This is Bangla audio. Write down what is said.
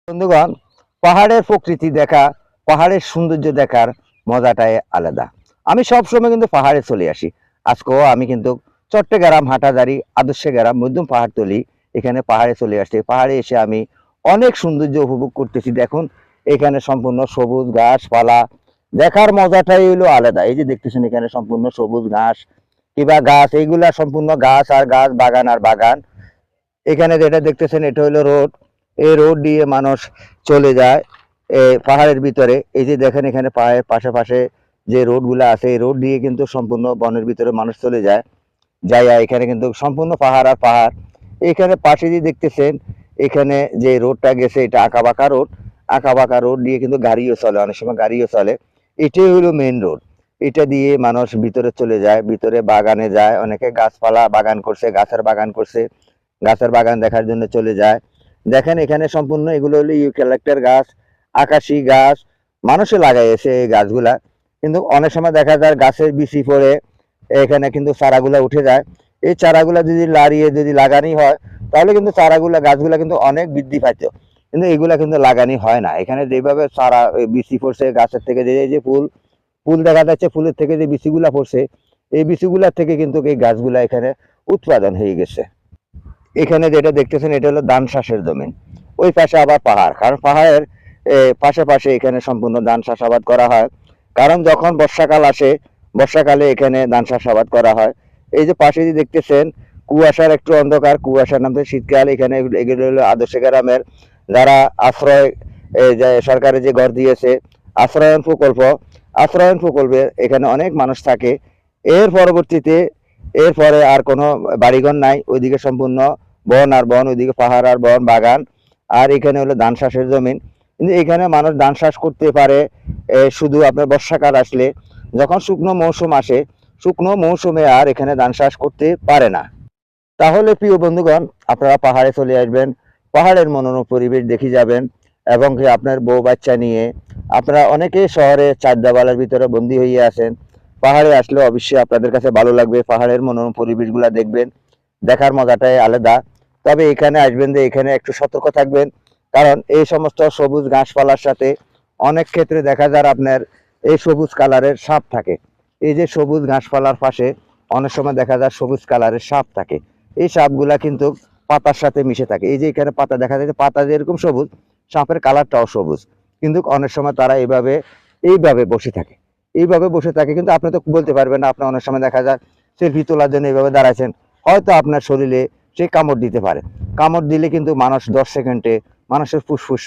বন্ধুগণ, পাহাড়ের প্রকৃতি দেখা, পাহাড়ের সৌন্দর্য দেখার মজাটাই আলাদা। আমি সবসময় কিন্তু পাহাড়ে চলে আসি। আজকেও আমি কিন্তু চট্টগ্রাম হাটাজারি আদর্শ গ্রাম মধ্যম পাহাড়তলি এখানে পাহাড়ে চলে আসছি। পাহাড়ে এসে আমি অনেক সৌন্দর্য উপভোগ করতেছি। দেখুন, এখানে সম্পূর্ণ সবুজ গাছপালা, দেখার মজাটাই হলো আলাদা। এই যে দেখতেছেন, এখানে সম্পূর্ণ সবুজ ঘাস কিংবা গাছ, এইগুলা সম্পূর্ণ গাছ আর গাছ, বাগান আর বাগান। এখানে যেটা দেখতেছেন এটা হলো রোড। এই রোড দিয়ে মানুষ চলে যায় পাহাড়ের ভিতরে। এই যে দেখেন, এখানে পাহাড়ের পাশে যে রোডগুলো আছে, এই রোড দিয়ে কিন্তু সম্পূর্ণ বনের ভিতরে মানুষ চলে যায়। যাইয়া এখানে কিন্তু সম্পূর্ণ পাহাড় আর পাহাড়। এখানে পাশে যে দেখতেছেন, এখানে যে রোডটা গেছে এটা আঁকাবাঁকা রোড। আঁকাবাঁকা রোড দিয়ে কিন্তু গাড়িও চলে, অনেক সময় গাড়িও চলে। এটাই হলো মেইন রোড। এটা দিয়ে মানুষ ভিতরে চলে যায়, ভিতরে বাগানে যায়। অনেকে গাছপালা বাগান করছে, গাছের বাগান করছে, গাছের বাগান দেখার জন্য চলে যায়। দেখেন, এখানে সম্পূর্ণ এগুলো হলো ইউক্যালিপ্টাস গাছ, আকাশি গাছ। মানুষে লাগাইছে এই গাছগুলা। কিন্তু অনেক সময় দেখা যায় গাছের বিচি পড়ে এখানে কিন্তু চারাগুলা উঠে যায়। এই চারাগুলা যদি লাড়িয়ে যদি লাগানি হয়, তাহলে কিন্তু চারাগুলা গাছগুলা কিন্তু অনেক বৃদ্ধি পাইত। কিন্তু এগুলা কিন্তু লাগানি হয় না। এখানে যেভাবে চারা বিচি পড়ছে গাছের থেকে, যে ফুল ফুল দেখা যাচ্ছে, ফুলের থেকে যে বিচিগুলা পড়ছে, এই বিচিগুলার থেকে কিন্তু এই গাছগুলা এখানে উৎপাদন হয়ে গেছে। এখানে যেটা দেখতেছেন এটা হলো ধান চাষের জমি। ওই পাশে আবার পাহাড়, কারণ পাহাড়ের পাশে এখানে সম্পূর্ণ ধান চাষাবাদ করা হয়। কারণ যখন বর্ষাকাল আসে, বর্ষাকালে এখানে ধান চাষাবাদ করা হয়। এই যে পাশে যে দেখতেছেন, কুয়াশার একটু অন্ধকার, কুয়াশার নামতে শীতকাল। এখানে এগুলো হলো আদর্শ গ্রামের যারা আশ্রয় সরকারের যে ঘর দিয়েছে, আশ্রয়ন প্রকল্প, আশ্রয়ন প্রকল্পে এখানে অনেক মানুষ থাকে। এর পরবর্তীতে এরপরে আর কোনো বাড়িঘর নাই, ওইদিকে সম্পূর্ণ বন আর বন, ওইদিকে পাহাড় আর বন, বাগান। আর এখানে হলো ধান চাষের জমিন। কিন্তু এখানে মানুষ ধান চাষ করতে পারে শুধু আপনার বর্ষাকাল আসলে। যখন শুকনো মৌসুম আসে, শুকনো মৌসুমে আর এখানে ধান চাষ করতে পারে না। তাহলে প্রিয় বন্ধুগণ, আপনারা পাহাড়ে চলে আসবেন, পাহাড়ের মনোরম পরিবেশ দেখে যাবেন। এবং কি আপনার বউ বাচ্চা নিয়ে আপনারা অনেকে শহরে চারদাবালার ভিতরে বন্দী হয়ে আছেন, পাহাড়ে আসলে অবশ্যই আপনাদের কাছে ভালো লাগবে। পাহাড়ের মনোরম পরিবেশগুলো দেখবেন, দেখার মজাটাই আলাদা। তবে এখানে আসবেন যে এখানে একটু সতর্ক থাকবেন, কারণ এই সমস্ত সবুজ ঘাসপালার সাথে অনেক ক্ষেত্রে দেখা যায় আপনার এই সবুজ কালারের সাপ থাকে। এই যে সবুজ ঘাসপালার পাশে অনেক সময় দেখা যায় সবুজ কালারের সাপ থাকে। এই সাপগুলা কিন্তু পাতার সাথে মিশে থাকে। এই যে এখানে পাতা দেখা যাচ্ছে, পাতা যেরকম সবুজ, সাপের কালারটাও সবুজ। কিন্তু অনেক সময় তারা এইভাবে বসে থাকে, এইভাবে বসে থাকে। কিন্তু আপনি তো বলতে পারবেন না। আপনি অনেক সময় দেখা যায় সেলফি তোলার জন্য এইভাবে দাঁড়াচ্ছেন, হয়তো আপনার শরীরে সে কামড় দিতে পারে। কামড় দিলে কিন্তু মানুষ 10 সেকেন্ডে মানুষের ফুসফুস